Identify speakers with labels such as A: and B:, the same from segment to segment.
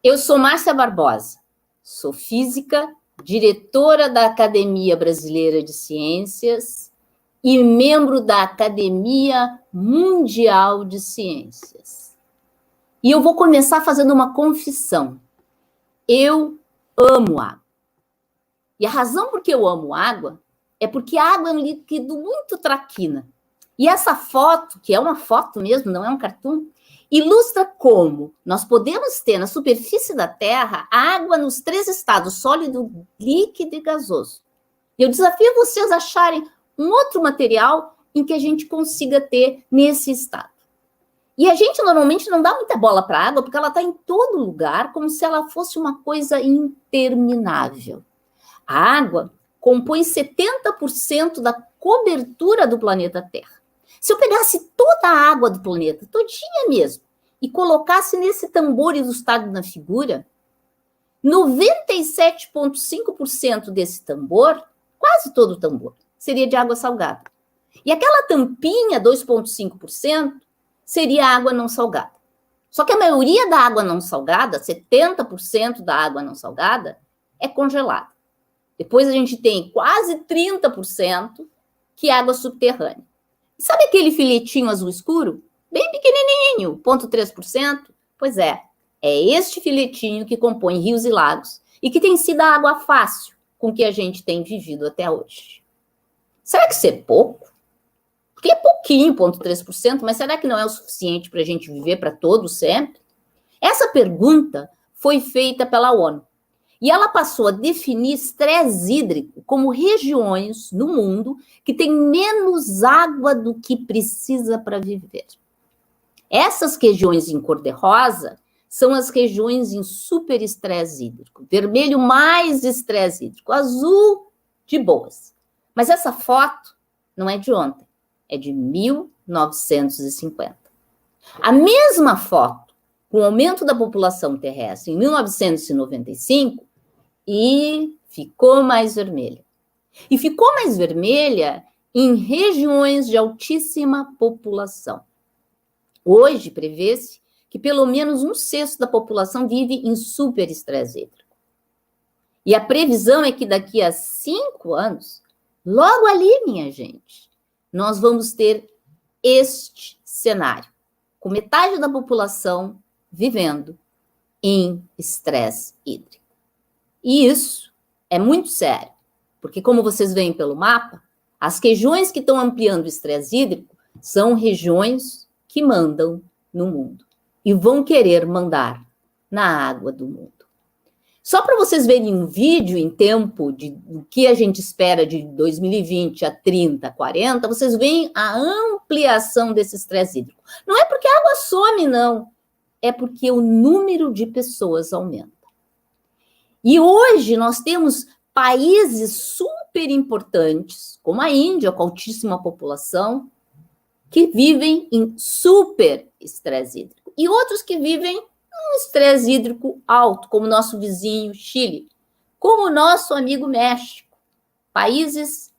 A: Eu sou Márcia Barbosa, sou física, diretora da Academia Brasileira de Ciências e membro da Academia Mundial de Ciências. E eu vou começar fazendo uma confissão. Eu amo água. E a razão por que eu amo água é porque a água é um líquido muito traquina. E essa foto, que é uma foto mesmo, não é um cartoon, ilustra como nós podemos ter na superfície da Terra água nos 3 estados, sólido, líquido e gasoso. Eu desafio vocês a acharem um outro material em que a gente consiga ter nesse estado. E a gente normalmente não dá muita bola para a água, porque ela está em todo lugar, como se ela fosse uma coisa interminável. A água compõe 70% da cobertura do planeta Terra. Se eu pegasse toda a água do planeta, todinha mesmo, e colocasse nesse tambor ilustrado na figura, 97,5% desse tambor, quase todo o tambor, seria de água salgada. E aquela tampinha, 2,5%, seria água não salgada. Só que a maioria da água não salgada, 70% da água não salgada, é congelada. Depois a gente tem quase 30% que é água subterrânea. Sabe aquele filetinho azul escuro? Bem pequenininho, 0,3%? Pois é este filetinho que compõe rios e lagos e que tem sido a água fácil com que a gente tem vivido até hoje. Será que isso é pouco? Porque é pouquinho, 0,3%, mas será que não é o suficiente para a gente viver para todos sempre? Essa pergunta foi feita pela ONU. E ela passou a definir estresse hídrico como regiões no mundo que têm menos água do que precisa para viver. Essas regiões em cor-de-rosa são as regiões em super estresse hídrico. Vermelho, mais estresse hídrico. Azul, de boas. Mas essa foto não é de ontem, é de 1950. A mesma foto, com o aumento da população terrestre em 1995, e ficou mais vermelha. E ficou mais vermelha em regiões de altíssima população. Hoje, prevê-se que pelo menos 1/6 da população vive em super estresse hídrico. E a previsão é que daqui a 5 anos, logo ali, minha gente, nós vamos ter este cenário, com metade da população vivendo em estresse hídrico. E isso é muito sério, porque como vocês veem pelo mapa, as regiões que estão ampliando o estresse hídrico são regiões que mandam no mundo e vão querer mandar na água do mundo. Só para vocês verem um vídeo em tempo do que a gente espera de 2020 a 30, 40, vocês veem a ampliação desse estresse hídrico. Não é porque a água some, não. É porque o número de pessoas aumenta. E hoje nós temos países super importantes, como a Índia, com altíssima população, que vivem em super estresse hídrico. E outros que vivem em estresse hídrico alto, como o nosso vizinho Chile, como o nosso amigo México. Países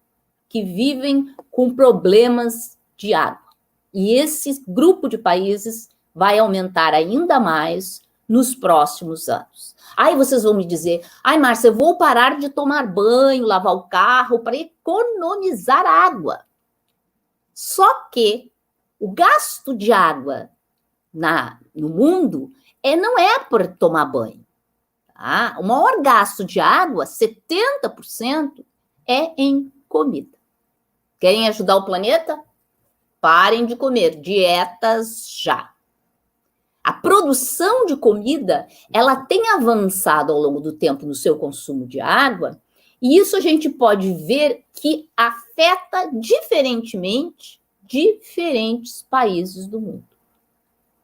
A: que vivem com problemas de água. E esse grupo de países vai aumentar ainda mais nos próximos anos. Aí vocês vão me dizer, Márcia, eu vou parar de tomar banho, lavar o carro para economizar água. Só que o gasto de água no mundo não é por tomar banho. Tá? O maior gasto de água, 70%, é em comida. Querem ajudar o planeta? Parem de comer, dietas já. A produção de comida, ela tem avançado ao longo do tempo no seu consumo de água, e isso a gente pode ver que afeta diferentemente diferentes países do mundo.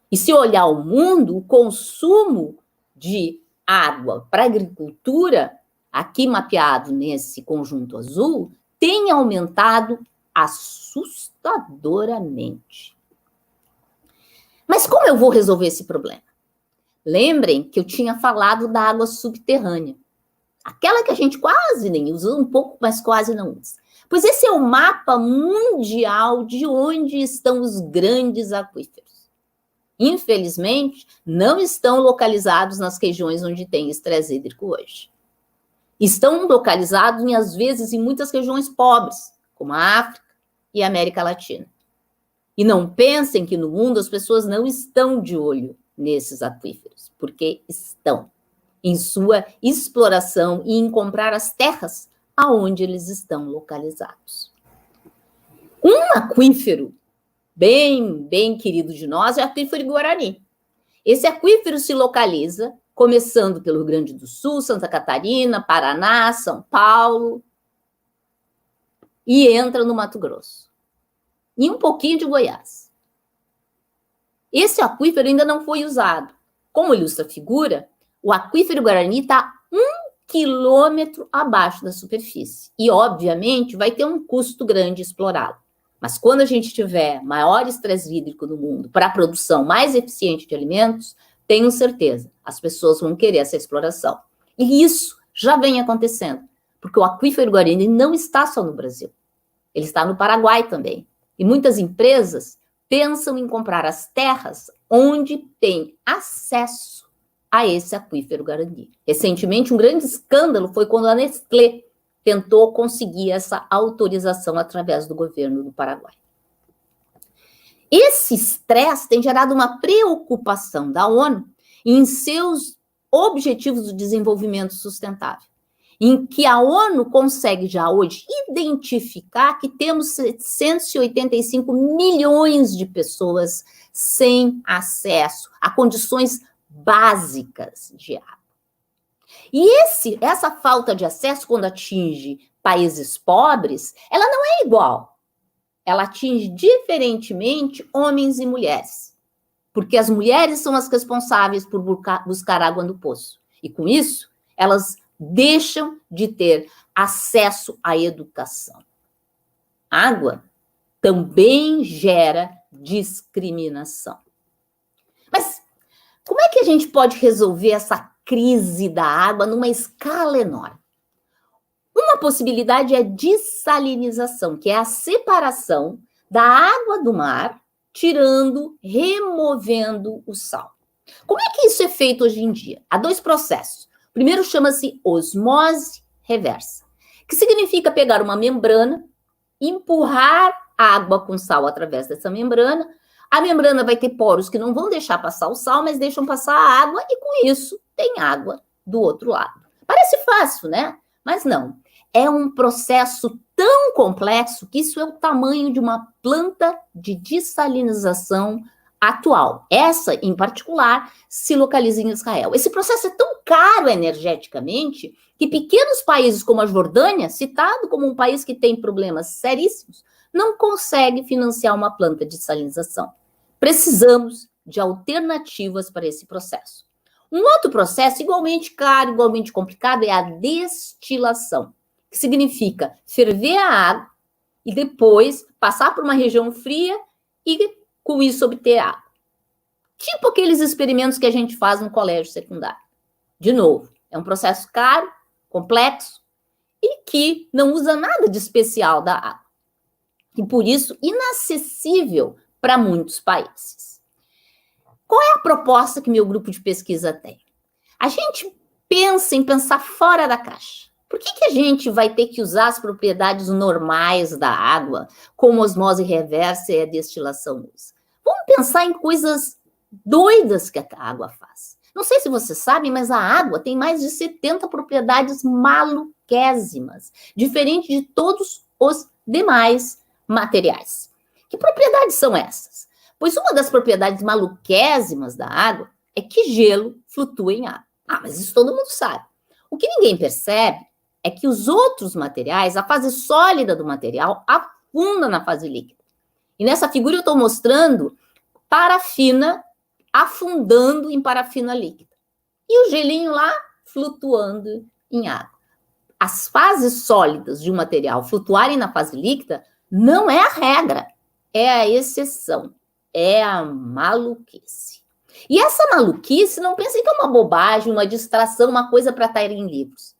A: E se olhar o mundo, o consumo de água para a agricultura, aqui mapeado nesse conjunto azul, tem aumentado assustadoramente. Mas como eu vou resolver esse problema? Lembrem que eu tinha falado da água subterrânea. Aquela que a gente quase nem usa, um pouco, mas quase não usa. Pois esse é o mapa mundial de onde estão os grandes aquíferos. infelizmente, não estão localizados nas regiões onde tem estresse hídrico hoje. Estão localizados, às vezes, em muitas regiões pobres, como a África e a América Latina. E não pensem que no mundo as pessoas não estão de olho nesses aquíferos, porque estão em sua exploração e em comprar as terras aonde eles estão localizados. Um aquífero bem querido de nós é o aquífero Guarani. Esse aquífero se localiza começando pelo Rio Grande do Sul, Santa Catarina, Paraná, São Paulo, e entra no Mato Grosso. E um pouquinho de Goiás. Esse aquífero ainda não foi usado. Como ilustra a figura, o aquífero Guarani está 1 quilômetro abaixo da superfície. E, obviamente, vai ter um custo grande explorá-lo. Mas quando a gente tiver maior estresse hídrico no mundo para a produção mais eficiente de alimentos, tenho certeza, as pessoas vão querer essa exploração. E isso já vem acontecendo, porque o aquífero Guarani não está só no Brasil. Ele está no Paraguai também. E muitas empresas pensam em comprar as terras onde tem acesso a esse aquífero Guarani. Recentemente, um grande escândalo foi quando a Nestlé tentou conseguir essa autorização através do governo do Paraguai. Esse estresse tem gerado uma preocupação da ONU em seus Objetivos do Desenvolvimento Sustentável, em que a ONU consegue já hoje identificar que temos 785 milhões de pessoas sem acesso a condições básicas de água. E essa falta de acesso, quando atinge países pobres, ela não é igual. Ela atinge diferentemente homens e mulheres, porque as mulheres são as responsáveis por buscar água no poço. E com isso, elas deixam de ter acesso à educação. Água também gera discriminação. Mas como é que a gente pode resolver essa crise da água numa escala enorme? Uma possibilidade é a dessalinização, que é a separação da água do mar, removendo o sal. Como é que isso é feito hoje em dia? Há 2 processos. O primeiro chama-se osmose reversa, que significa pegar uma membrana, empurrar água com sal através dessa membrana. A membrana vai ter poros que não vão deixar passar o sal, mas deixam passar a água, e com isso tem água do outro lado. Parece fácil, né? Mas não. É um processo tão complexo que isso é o tamanho de uma planta de dessalinização atual. Essa, em particular, se localiza em Israel. Esse processo é tão caro energeticamente que pequenos países como a Jordânia, citado como um país que tem problemas seríssimos, não consegue financiar uma planta de dessalinização. Precisamos de alternativas para esse processo. Um outro processo igualmente caro, igualmente complicado, é a destilação, que significa ferver a água e depois passar por uma região fria e, com isso, obter água. Tipo aqueles experimentos que a gente faz no colégio secundário. De novo, é um processo caro, complexo e que não usa nada de especial da água. E, por isso, inacessível para muitos países. Qual é a proposta que meu grupo de pesquisa tem? A gente pensa em pensar fora da caixa. Por que a gente vai ter que usar as propriedades normais da água, como osmose reversa e a destilação usa? Vamos pensar em coisas doidas que a água faz. Não sei se vocês sabem, mas a água tem mais de 70 propriedades maluquésimas, diferente de todos os demais materiais. Que propriedades são essas? Pois uma das propriedades maluquésimas da água é que gelo flutua em água. Ah, mas isso todo mundo sabe. O que ninguém percebe é que os outros materiais, a fase sólida do material, afunda na fase líquida. E nessa figura eu estou mostrando parafina afundando em parafina líquida. E o gelinho lá flutuando em água. As fases sólidas de um material flutuarem na fase líquida não é a regra, é a exceção, é a maluquice. E essa maluquice, não pensem que é uma bobagem, uma distração, uma coisa para estar em livros.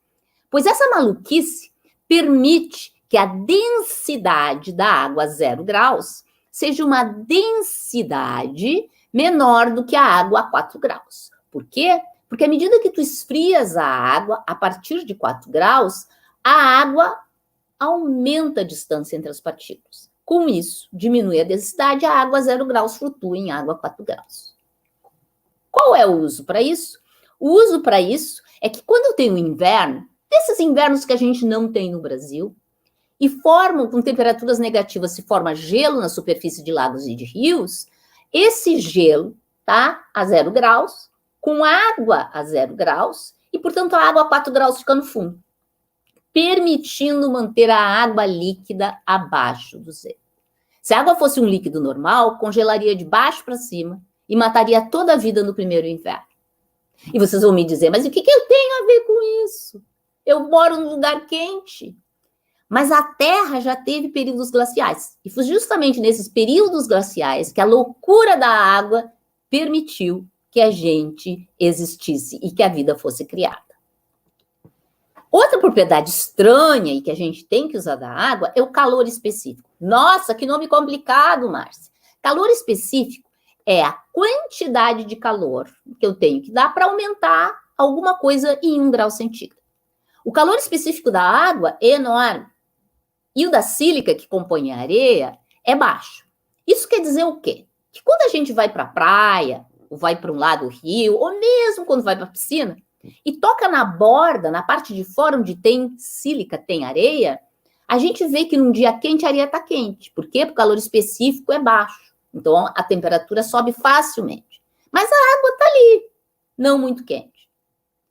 A: Pois essa maluquice permite que a densidade da água a 0 graus seja uma densidade menor do que a água a 4 graus. Por quê? Porque à medida que tu esfrias a água, a partir de 4 graus, a água aumenta a distância entre as partículas. Com isso, diminui a densidade, a água a 0 graus flutua em água a 4 graus. Qual é o uso para isso? O uso para isso é que quando eu tenho inverno, desses invernos que a gente não tem no Brasil, e formam com temperaturas negativas, se forma gelo na superfície de lagos e de rios, esse gelo tá a 0 graus, com água a 0 graus, e, portanto, a água a 4 graus fica no fundo, permitindo manter a água líquida abaixo do zero. Se a água fosse um líquido normal, congelaria de baixo para cima e mataria toda a vida no primeiro inverno. E vocês vão me dizer, mas o que eu tenho a ver com isso? Eu moro num lugar quente. Mas a Terra já teve períodos glaciais. E foi justamente nesses períodos glaciais que a loucura da água permitiu que a gente existisse e que a vida fosse criada. Outra propriedade estranha e que a gente tem que usar da água é o calor específico. Nossa, que nome complicado, Márcia. Calor específico é a quantidade de calor que eu tenho que dar para aumentar alguma coisa em 1 grau centígrado. O calor específico da água é enorme. E o da sílica, que compõe a areia, é baixo. Isso quer dizer o quê? Que quando a gente vai para a praia, ou vai para um lago, rio, ou mesmo quando vai para a piscina, e toca na borda, na parte de fora onde tem sílica, tem areia, a gente vê que num dia quente a areia está quente. Por quê? Porque o calor específico é baixo. Então a temperatura sobe facilmente. Mas a água está ali, não muito quente.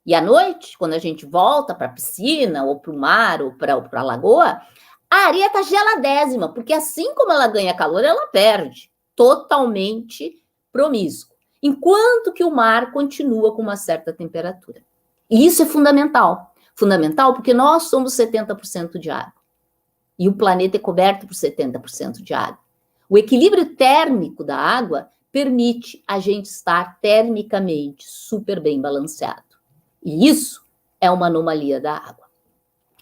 A: E à noite, quando a gente volta para a piscina, ou para o mar, ou para a lagoa, a areia está geladésima, porque assim como ela ganha calor, ela perde. Totalmente promíscuo. Enquanto que o mar continua com uma certa temperatura. E isso é fundamental. Fundamental porque nós somos 70% de água. E o planeta é coberto por 70% de água. O equilíbrio térmico da água permite a gente estar termicamente super bem balanceado. E isso é uma anomalia da água.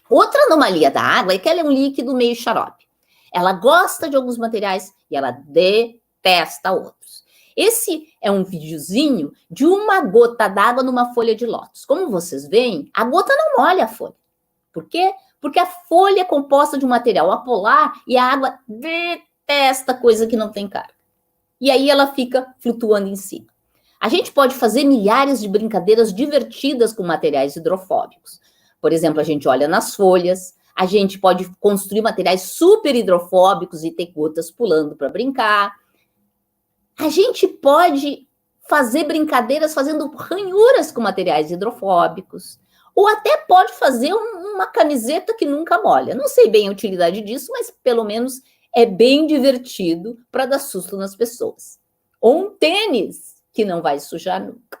A: Outra anomalia da água é que ela é um líquido meio xarope. Ela gosta de alguns materiais e ela detesta outros. Esse é um videozinho de uma gota d'água numa folha de lótus. Como vocês veem, a gota não molha a folha. Por quê? Porque a folha é composta de um material apolar e a água detesta coisa que não tem carga. E aí ela fica flutuando em cima. A gente pode fazer milhares de brincadeiras divertidas com materiais hidrofóbicos. Por exemplo, a gente olha nas folhas, a gente pode construir materiais super hidrofóbicos e ter gotas pulando para brincar. A gente pode fazer brincadeiras fazendo ranhuras com materiais hidrofóbicos. Ou até pode fazer uma camiseta que nunca molha. Não sei bem a utilidade disso, mas pelo menos é bem divertido para dar susto nas pessoas. Ou um tênis que não vai sujar nunca.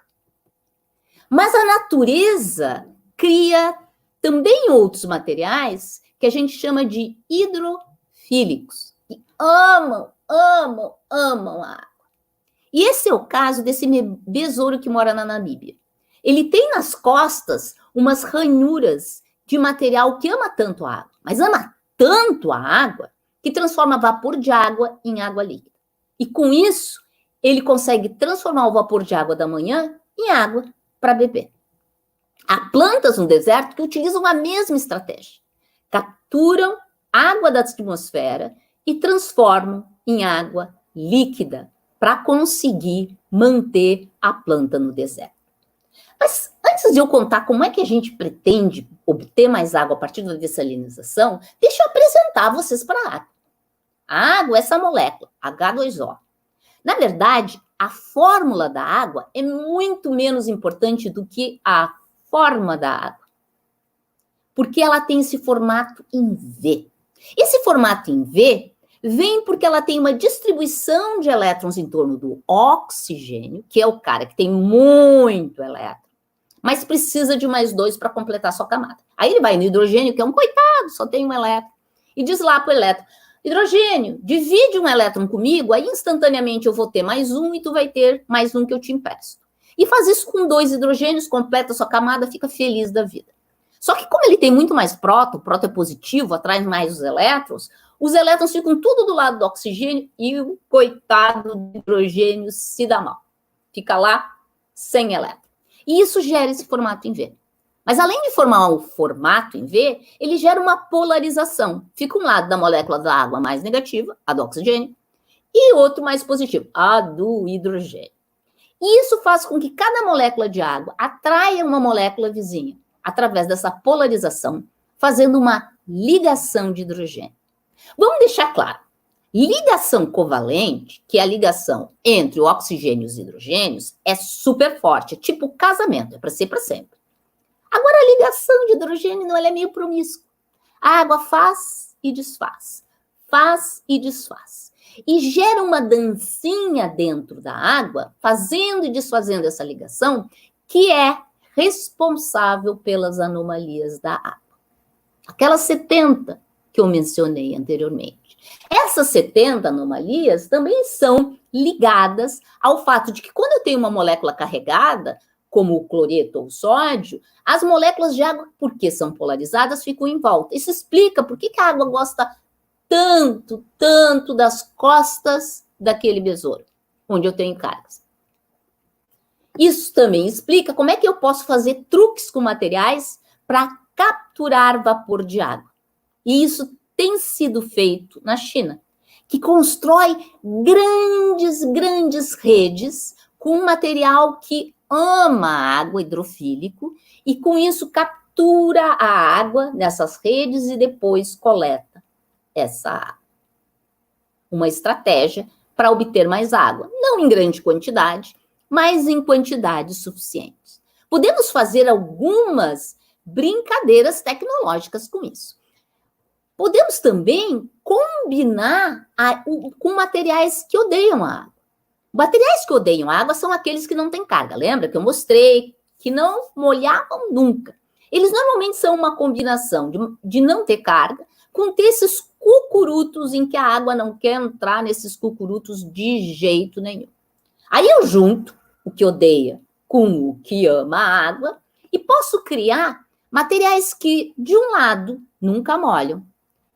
A: Mas a natureza cria também outros materiais que a gente chama de hidrofílicos, que amam a água. E esse é o caso desse besouro que mora na Namíbia. Ele tem nas costas umas ranhuras de material que ama tanto a água, mas ama tanto a água que transforma vapor de água em água líquida. E com isso, ele consegue transformar o vapor de água da manhã em água para beber. Há plantas no deserto que utilizam a mesma estratégia. Capturam água da atmosfera e transformam em água líquida para conseguir manter a planta no deserto. Mas antes de eu contar como é que a gente pretende obter mais água a partir da dessalinização, deixa eu apresentar vocês para a água. A água é essa molécula, H2O. Na verdade, a fórmula da água é muito menos importante do que a forma da água, porque ela tem esse formato em V. Esse formato em V vem porque ela tem uma distribuição de elétrons em torno do oxigênio, que é o cara que tem muito elétron, mas precisa de mais 2 para completar sua camada. Aí ele vai no hidrogênio, que é um coitado, só tem um elétron, e diz lá para o elétron: hidrogênio, divide um elétron comigo, aí instantaneamente eu vou ter mais 1 e tu vai ter mais 1 que eu te empresto. E faz isso com 2 hidrogênios, completa sua camada, fica feliz da vida. Só que como ele tem muito mais próton, o próton é positivo, atrai mais os elétrons, os elétrons ficam tudo do lado do oxigênio e o coitado do hidrogênio se dá mal. Fica lá sem elétron. E isso gera esse formato em V. Mas além de formar o formato em V, ele gera uma polarização. Fica um lado da molécula da água mais negativa, a do oxigênio, e outro mais positivo, a do hidrogênio. E isso faz com que cada molécula de água atraia uma molécula vizinha, através dessa polarização, fazendo uma ligação de hidrogênio. Vamos deixar claro, ligação covalente, que é a ligação entre o oxigênio e os hidrogênios, é super forte, é tipo casamento, é para ser para sempre. Agora, a ligação de hidrogênio não, ela é meio promíscua. A água faz e desfaz, faz e desfaz. E gera uma dancinha dentro da água, fazendo e desfazendo essa ligação, que é responsável pelas anomalias da água. Aquelas 70 que eu mencionei anteriormente. Essas 70 anomalias também são ligadas ao fato de que quando eu tenho uma molécula carregada, como o cloreto ou o sódio, as moléculas de água, porque são polarizadas, ficam em volta. Isso explica por que a água gosta tanto, tanto das costas daquele besouro, onde eu tenho cargas. Isso também explica como é que eu posso fazer truques com materiais para capturar vapor de água. E isso tem sido feito na China, que constrói grandes redes com um material que ama a água, hidrofílico, e com isso captura a água nessas redes e depois coleta essa água. Uma estratégia para obter mais água, não em grande quantidade, mas em quantidades suficientes. Podemos fazer algumas brincadeiras tecnológicas com isso. Podemos também combinar com materiais que odeiam a água. Materiais que odeiam a água são aqueles que não têm carga. Lembra que eu mostrei que não molhavam nunca? Eles normalmente são uma combinação de não ter carga com ter esses cucurutos em que a água não quer entrar nesses cucurutos de jeito nenhum. Aí eu junto o que odeia com o que ama a água e posso criar materiais que, de um lado, nunca molham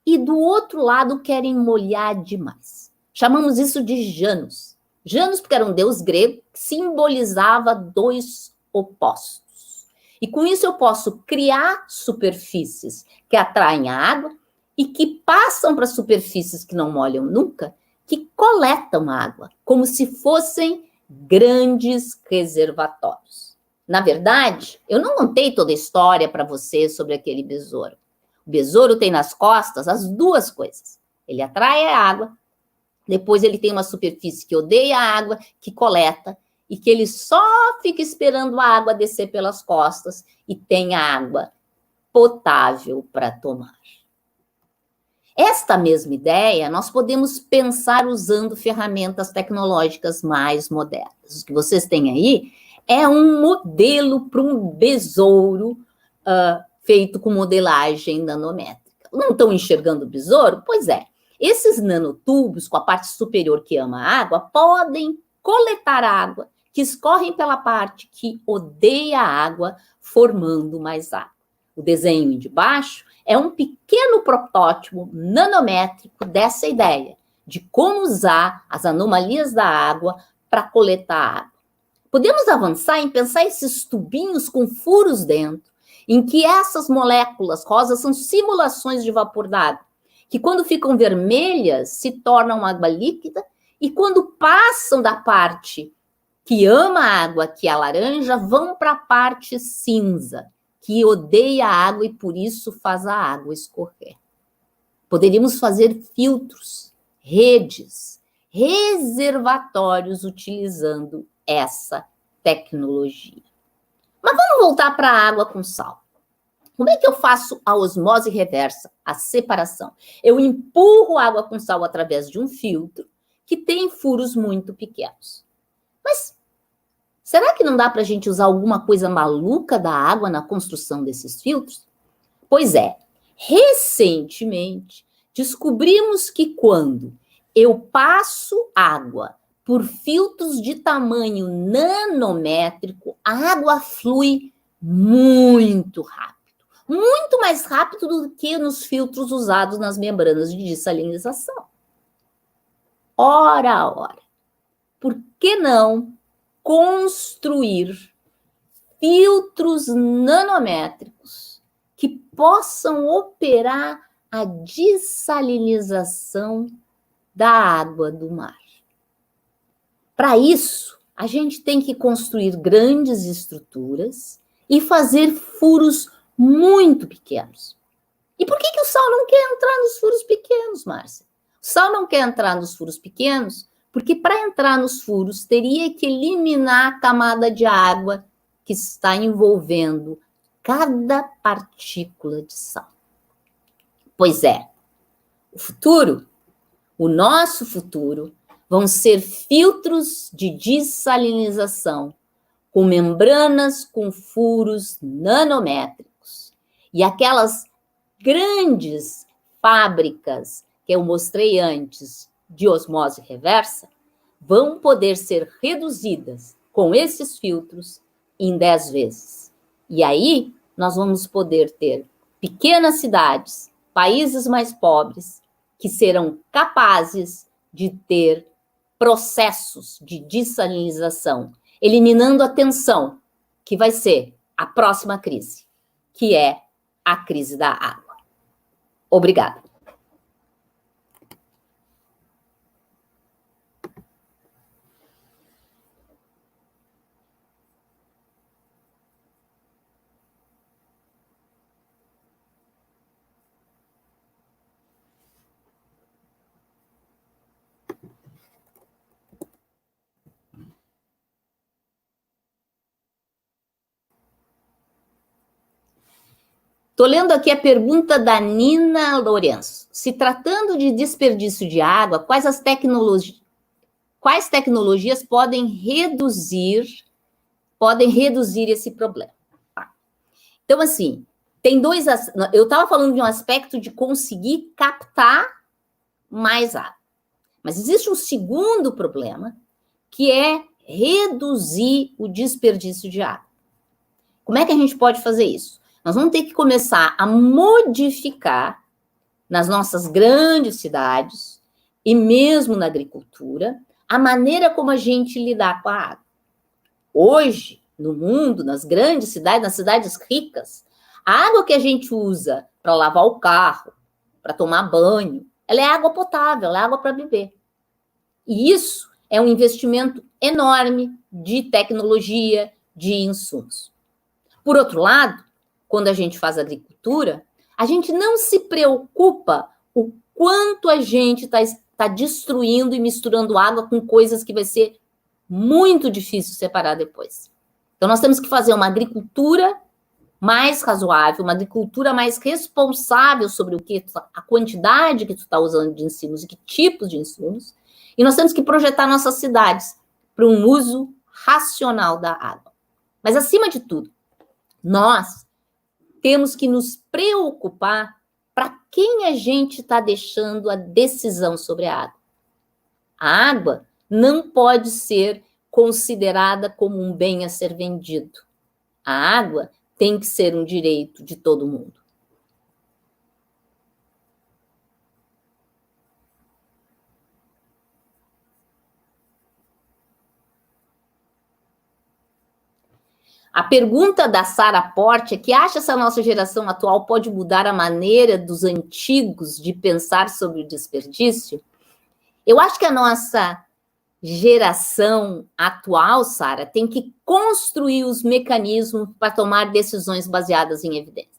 A: e do outro lado querem molhar demais. Chamamos isso de Janus. Janus porque era um deus grego que simbolizava dois opostos. E com isso eu posso criar superfícies que atraem a água e que passam para superfícies que não molham nunca, que coletam água, como se fossem grandes reservatórios. Na verdade, eu não contei toda a história para você sobre aquele besouro. O besouro tem nas costas as duas coisas. Ele atrai a água, depois ele tem uma superfície que odeia a água, que coleta, e que ele só fica esperando a água descer pelas costas e tem água potável para tomar. Esta mesma ideia nós podemos pensar usando ferramentas tecnológicas mais modernas. O que vocês têm aí é um modelo para um besouro feito com modelagem nanométrica. Não estão enxergando o besouro? Pois é. Esses nanotubos, com a parte superior que ama a água, podem coletar água que escorrem pela parte que odeia a água, formando mais água. O desenho de baixo é um pequeno protótipo nanométrico dessa ideia, de como usar as anomalias da água para coletar água. Podemos avançar em pensar esses tubinhos com furos dentro, em que essas moléculas rosas são simulações de vapor d'água, que quando ficam vermelhas se tornam água líquida e quando passam da parte que ama a água, que é a laranja, vão para a parte cinza, que odeia a água e por isso faz a água escorrer. Poderíamos fazer filtros, redes, reservatórios utilizando essa tecnologia. Mas vamos voltar para a água com sal. Como é que eu faço a osmose reversa, a separação? Eu empurro água com sal através de um filtro que tem furos muito pequenos. Mas será que não dá para a gente usar alguma coisa maluca da água na construção desses filtros? Pois é, recentemente descobrimos que quando eu passo água por filtros de tamanho nanométrico, a água flui muito rápido. muito mais rápido do que nos filtros usados nas membranas de dessalinização. Ora, por que não construir filtros nanométricos que possam operar a dessalinização da água do mar? Para isso, a gente tem que construir grandes estruturas e fazer furos muito pequenos. E por que o sal não quer entrar nos furos pequenos, Márcia? O sal não quer entrar nos furos pequenos porque para entrar nos furos teria que eliminar a camada de água que está envolvendo cada partícula de sal. Pois é, o nosso futuro, vão ser filtros de dessalinização com membranas com furos nanométricos. E aquelas grandes fábricas que eu mostrei antes de osmose reversa vão poder ser reduzidas com esses filtros em 10 vezes. E aí nós vamos poder ter pequenas cidades, países mais pobres, que serão capazes de ter processos de dessalinização, eliminando a tensão, que vai ser a próxima crise, que é a crise da água. Obrigada. Estou lendo aqui a pergunta da Nina Lourenço. Se tratando de desperdício de água, quais tecnologias podem reduzir esse problema? Então, assim, tem dois... Eu estava falando de um aspecto de conseguir captar mais água. Mas existe um segundo problema, que é reduzir o desperdício de água. Como é que a gente pode fazer isso? Nós vamos ter que começar a modificar nas nossas grandes cidades e mesmo na agricultura a maneira como a gente lidar com a água. Hoje, no mundo, nas grandes cidades, nas cidades ricas, a água que a gente usa para lavar o carro, para tomar banho, ela é água potável, ela é água para beber. E isso é um investimento enorme de tecnologia, de insumos. Por outro lado, quando a gente faz agricultura, a gente não se preocupa o quanto a gente está destruindo e misturando água com coisas que vai ser muito difícil separar depois. Então, nós temos que fazer uma agricultura mais razoável, uma agricultura mais responsável sobre a quantidade que tu está usando de insumos e que tipos de insumos, e nós temos que projetar nossas cidades para um uso racional da água. Mas, acima de tudo, nós temos que nos preocupar para quem a gente está deixando a decisão sobre a água. A água não pode ser considerada como um bem a ser vendido. A água tem que ser um direito de todo mundo. A pergunta da Sara Porte é que acha essa nossa geração atual pode mudar a maneira dos antigos de pensar sobre o desperdício? Eu acho que a nossa geração atual, Sara, tem que construir os mecanismos para tomar decisões baseadas em evidências.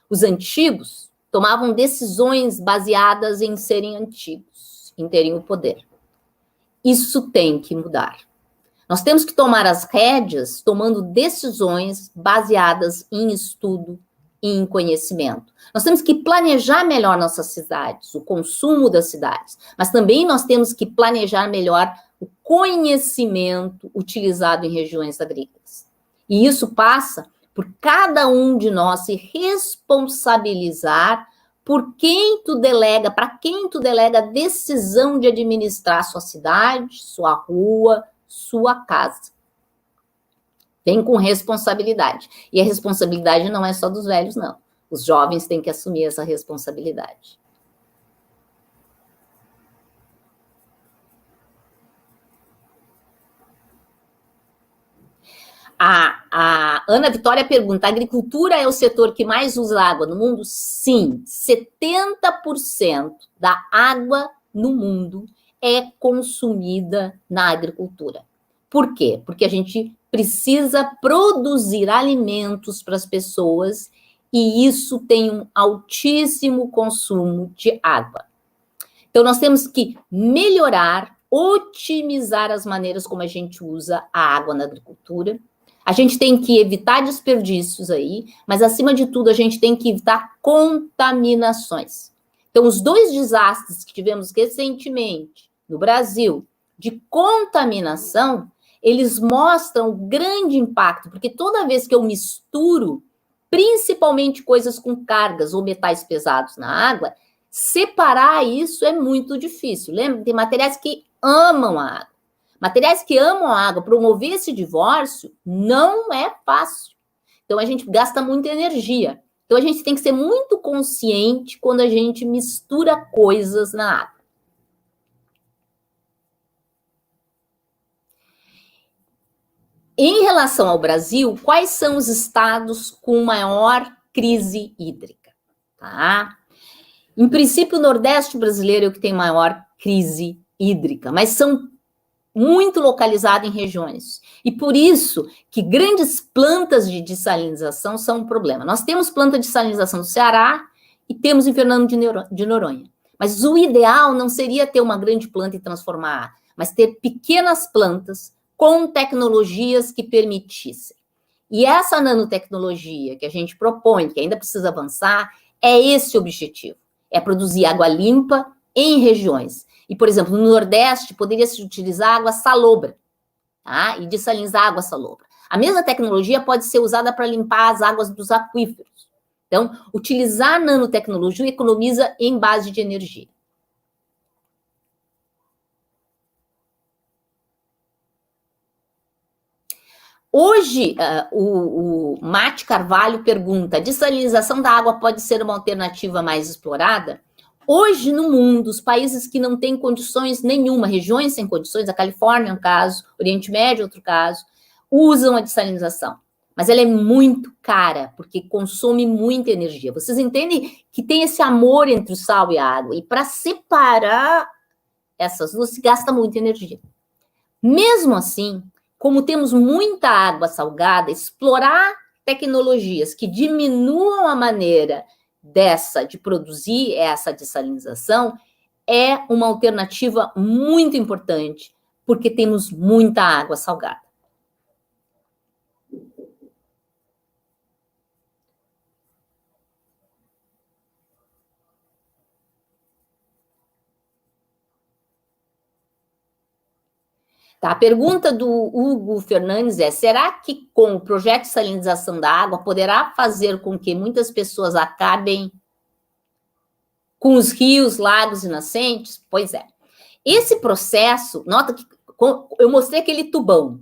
A: Os antigos tomavam decisões baseadas em serem antigos, em terem o poder. Isso tem que mudar. Nós temos que tomar as rédeas tomando decisões baseadas em estudo e em conhecimento. Nós temos que planejar melhor nossas cidades, o consumo das cidades, mas também nós temos que planejar melhor o conhecimento utilizado em regiões agrícolas. E isso passa por cada um de nós se responsabilizar por quem tu delega, para quem tu delega a decisão de administrar sua cidade, sua rua, sua casa. Vem com responsabilidade. E a responsabilidade não é só dos velhos, não. Os jovens têm que assumir essa responsabilidade. A Ana Vitória pergunta: a agricultura é o setor que mais usa água no mundo? Sim, 70% da água no mundo é consumida na agricultura. Por quê? Porque a gente precisa produzir alimentos para as pessoas e isso tem um altíssimo consumo de água. Então, nós temos que melhorar, otimizar as maneiras como a gente usa a água na agricultura. A gente tem que evitar desperdícios aí, mas, acima de tudo, a gente tem que evitar contaminações. Então, os 2 desastres que tivemos recentemente no Brasil de contaminação, eles mostram o grande impacto, porque toda vez que eu misturo, principalmente coisas com cargas ou metais pesados na água, separar isso é muito difícil. Lembra? Tem materiais que amam a água. Materiais que amam a água, promover esse divórcio não é fácil. Então, a gente gasta muita energia. Então, a gente tem que ser muito consciente quando a gente mistura coisas na água. Em relação ao Brasil, quais são os estados com maior crise hídrica? Tá? Em princípio, o Nordeste brasileiro é o que tem maior crise hídrica, mas são muito localizados em regiões. E por isso que grandes plantas de dessalinização são um problema. Nós temos planta de dessalinização no Ceará e temos em Fernando de Noronha. Mas o ideal não seria ter uma grande planta e transformar, mas ter pequenas plantas com tecnologias que permitissem. E essa nanotecnologia que a gente propõe, que ainda precisa avançar, é esse o objetivo. É produzir água limpa em regiões. E, por exemplo, no Nordeste, poderia se utilizar água salobra, tá? E dessalinizar água salobra. A mesma tecnologia pode ser usada para limpar as águas dos aquíferos. Então, utilizar nanotecnologia economiza em base de energia. Hoje, o Mate Carvalho pergunta: a dessalinização da água pode ser uma alternativa mais explorada? Hoje, no mundo, os países que não têm condições nenhuma, regiões sem condições, a Califórnia é um caso, Oriente Médio é outro caso, usam a dessalinização. Mas ela é muito cara, porque consome muita energia. Vocês entendem que tem esse amor entre o sal e a água, e para separar essas duas se gasta muita energia. Mesmo assim, como temos muita água salgada, explorar tecnologias que diminuam a maneira de produzir essa dessalinização é uma alternativa muito importante, porque temos muita água salgada. Tá, a pergunta do Hugo Fernandes é: será que com o projeto de salinização da água poderá fazer com que muitas pessoas acabem com os rios, lagos e nascentes? Pois é. Esse processo, nota que eu mostrei aquele tubão,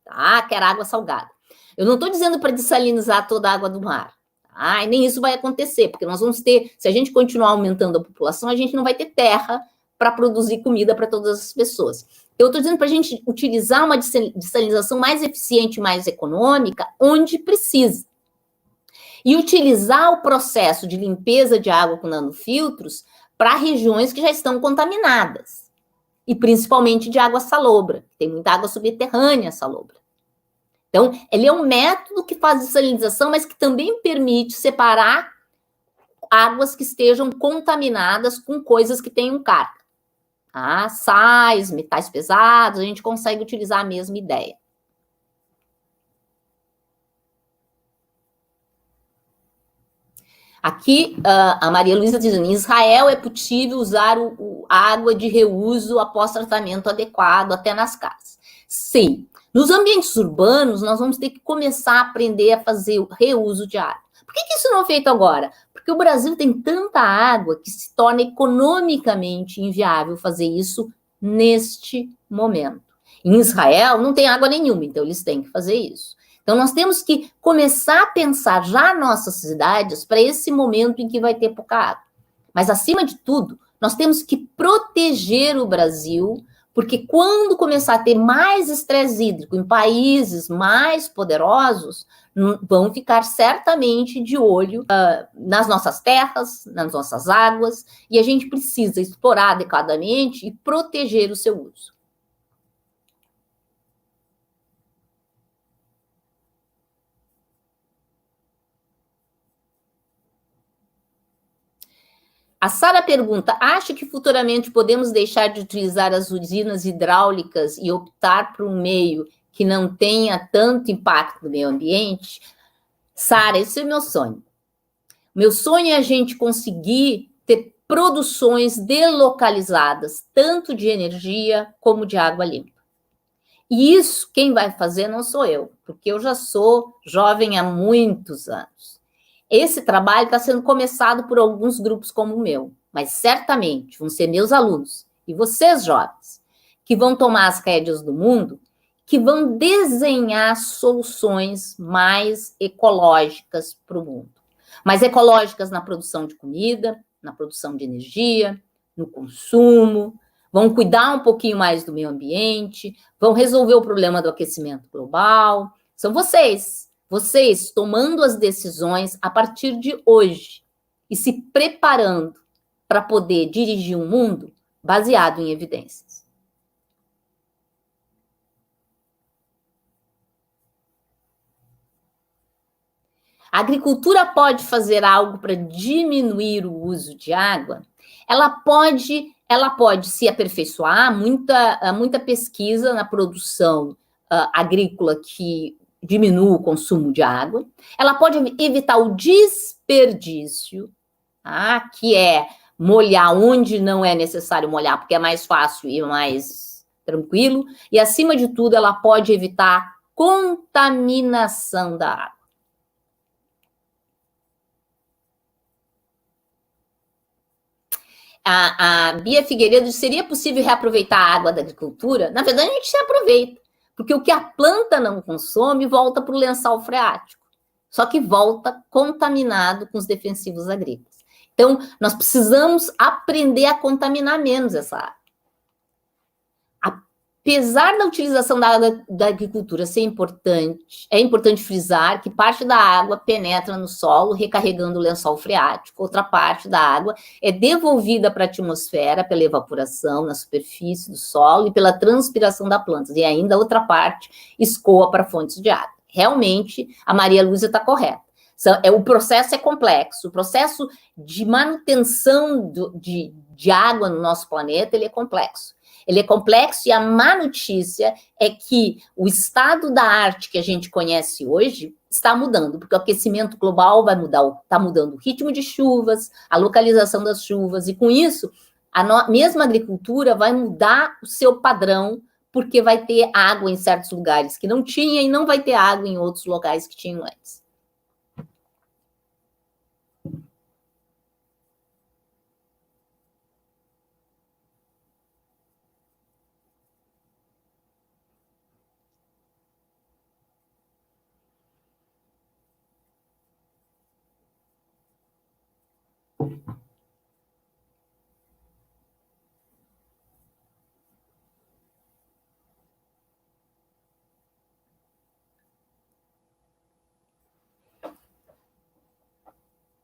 A: tá? Que era água salgada. Eu não estou dizendo para dessalinizar toda a água do mar, tá? E nem isso vai acontecer, porque nós vamos ter, se a gente continuar aumentando a população, a gente não vai ter terra para produzir comida para todas as pessoas. Eu estou dizendo para a gente utilizar uma dessalinização mais eficiente, mais econômica, onde precisa. E utilizar o processo de limpeza de água com nanofiltros para regiões que já estão contaminadas. E principalmente de água salobra. Tem muita água subterrânea salobra. Então, ele é um método que faz dessalinização, mas que também permite separar águas que estejam contaminadas com coisas que tenham carga. Tá? Sais, metais pesados, a gente consegue utilizar a mesma ideia. Aqui, a Maria Luísa diz: em Israel é possível usar a água de reuso após tratamento adequado até nas casas. Sim. Nos ambientes urbanos, nós vamos ter que começar a aprender a fazer o reuso de água. Por que isso não é feito agora? Porque o Brasil tem tanta água que se torna economicamente inviável fazer isso neste momento. Em Israel, não tem água nenhuma, então eles têm que fazer isso. Então, nós temos que começar a pensar já nossas cidades para esse momento em que vai ter pouca água. Mas, acima de tudo, nós temos que proteger o Brasil, porque quando começar a ter mais estresse hídrico em países mais poderosos, vão ficar certamente de olho nas nossas terras, nas nossas águas, e a gente precisa explorar adequadamente e proteger o seu uso. A Sara pergunta, acha que futuramente podemos deixar de utilizar as usinas hidráulicas e optar por um meio que não tenha tanto impacto no meio ambiente? Sara, esse é o meu sonho. Meu sonho é a gente conseguir ter produções delocalizadas, tanto de energia como de água limpa. E isso, quem vai fazer não sou eu, porque eu já sou jovem há muitos anos. Esse trabalho está sendo começado por alguns grupos como o meu, mas certamente vão ser meus alunos e vocês, jovens, que vão tomar as rédeas do mundo, que vão desenhar soluções mais ecológicas para o mundo. Mais ecológicas na produção de comida, na produção de energia, no consumo, vão cuidar um pouquinho mais do meio ambiente, vão resolver o problema do aquecimento global. São vocês tomando as decisões a partir de hoje e se preparando para poder dirigir um mundo baseado em evidências. A agricultura pode fazer algo para diminuir o uso de água? Ela pode se aperfeiçoar, muita pesquisa na produção agrícola que diminua o consumo de água, ela pode evitar o desperdício, tá? Que é molhar onde não é necessário molhar, porque é mais fácil e mais tranquilo, e acima de tudo ela pode evitar a contaminação da água. A Bia Figueiredo, seria possível reaproveitar a água da agricultura? Na verdade, a gente se aproveita, porque o que a planta não consome volta para o lençol freático, só que volta contaminado com os defensivos agrícolas. Então, nós precisamos aprender a contaminar menos essa água. Apesar da utilização da água da agricultura ser importante, é importante frisar que parte da água penetra no solo, recarregando o lençol freático, outra parte da água é devolvida para a atmosfera pela evaporação na superfície do solo e pela transpiração da planta, e ainda a outra parte escoa para fontes de água. Realmente, a Maria Lúcia está correta. O processo é complexo, o processo de manutenção de água no nosso planeta, ele é complexo. Ele é complexo e a má notícia é que o estado da arte que a gente conhece hoje está mudando, porque o aquecimento global vai mudar, está mudando o ritmo de chuvas, a localização das chuvas, e com isso, a mesma agricultura vai mudar o seu padrão, porque vai ter água em certos lugares que não tinha e não vai ter água em outros locais que tinham antes.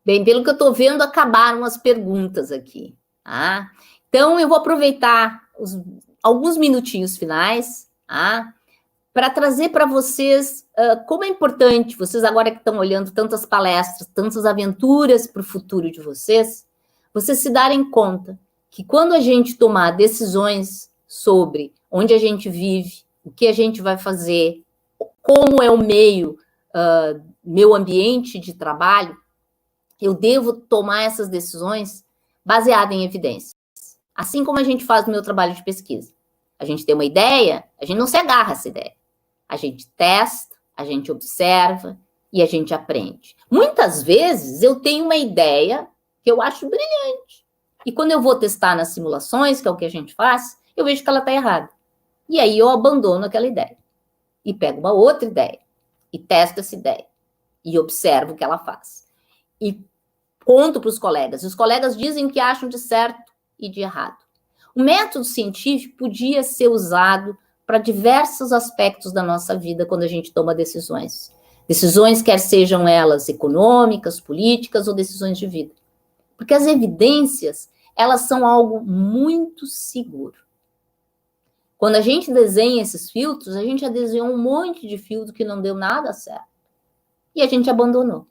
A: Bem, pelo que eu estou vendo, acabaram as perguntas aqui, tá? Então, eu vou aproveitar alguns minutinhos finais, tá? Para trazer para vocês como é importante, vocês agora que estão olhando tantas palestras, tantas aventuras para o futuro de vocês se darem conta que quando a gente tomar decisões sobre onde a gente vive, o que a gente vai fazer, como é o meu ambiente de trabalho, eu devo tomar essas decisões baseadas em evidências. Assim como a gente faz no meu trabalho de pesquisa. A gente tem uma ideia, a gente não se agarra a essa ideia. A gente testa, a gente observa e a gente aprende. Muitas vezes eu tenho uma ideia que eu acho brilhante. E quando eu vou testar nas simulações, que é o que a gente faz, eu vejo que ela está errada. E aí eu abandono aquela ideia. E pego uma outra ideia. e testo essa ideia e observo o que ela faz. E conto para os colegas. Os colegas dizem que acham de certo e de errado. O método científico podia ser usado para diversos aspectos da nossa vida quando a gente toma decisões. Decisões, quer sejam elas econômicas, políticas ou decisões de vida. Porque as evidências, elas são algo muito seguro. Quando a gente desenha esses filtros, a gente já desenhou um monte de filtro que não deu nada certo. E a gente abandonou.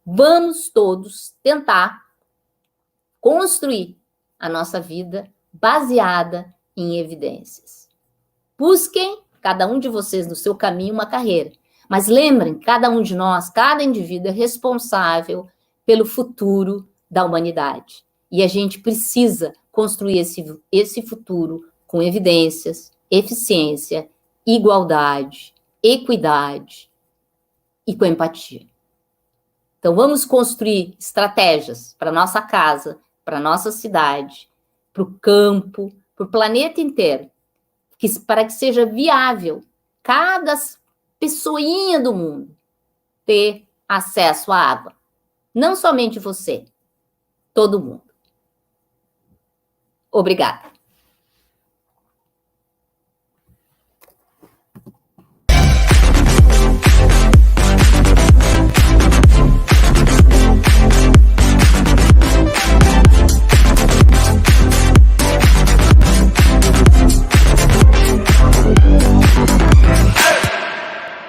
A: Vamos todos tentar construir a nossa vida baseada em evidências. Busquem, cada um de vocês, no seu caminho, uma carreira. Mas lembrem, cada um de nós, cada indivíduo é responsável pelo futuro da humanidade. E a gente precisa construir esse futuro com evidências, eficiência, igualdade, equidade e com empatia. Então, vamos construir estratégias para a nossa casa, para a nossa cidade, para o campo, para o planeta inteiro, para que seja viável cada pessoinha do mundo ter acesso à água. Não somente você, todo mundo. Obrigada.